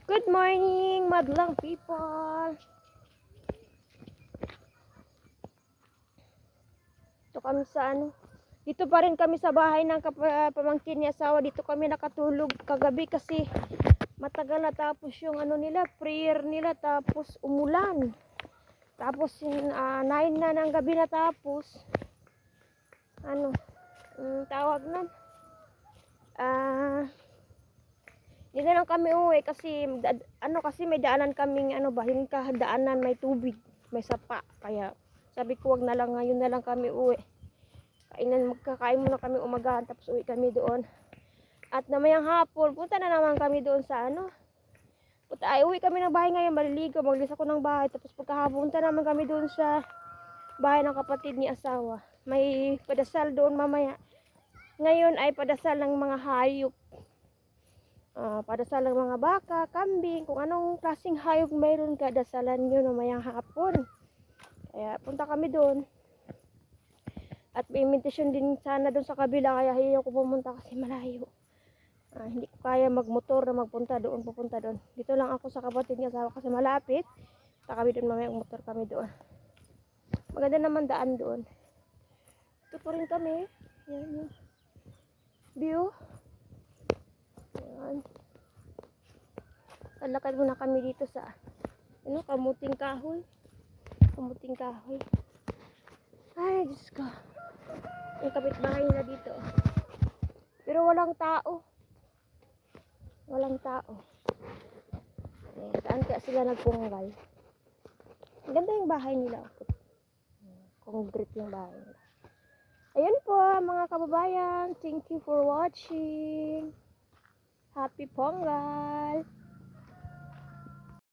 Good morning, madlang people. Ito kami sa dito pa rin kami sa bahay ng pamangkin ni asawa. Dito kami nakatulog kagabi kasi matagal na tapos yung nila, prayer nila, tapos umulan. Tapos 9 na ng gabi na tapos tawag nun. Hindi na lang kami uwi kasi kasi may daanan kaming yung daanan may tubig, may sapa. Kaya sabi ko wag na lang, ngayon na lang kami uwi. Magkakain muna kami umagahan tapos uwi kami doon. At namayang hapon punta na naman kami doon sa uwi kami ng bahay ngayon, maliligo, maglinis ako ng bahay. Tapos pagkahapon punta naman kami doon sa bahay ng kapatid ni asawa. May padasal doon mamaya. Ngayon ay padasal ng mga hayop. Padasal ng mga baka, kambing, kung anong klaseng hayop mayroon ka, dasalan nyo namayang hapon. Kaya punta kami doon. At may invitation din sana doon sa kabila, kaya ayaw ko pumunta kasi malayo. Hindi ko kaya magmotor na pupunta doon. Dito lang ako sa kapatid niya asawa kasi malapit. Punta kami doon mamaya, motor kami doon. Maganda naman daan doon. Ito po rin kami. Yan yung view. Ayan. Lalakad muna kami dito sa kamuting kahoy. Kamuting kahoy. Ay, Diyos ko. Yung kapitbahay nila dito. Pero walang tao. Walang tao. Saan kaya sila nagpunggal? Ang ganda yung bahay nila. Concrete yung bahay nila. Ayan po mga kababayan. Thank you for watching. Happy Pongal!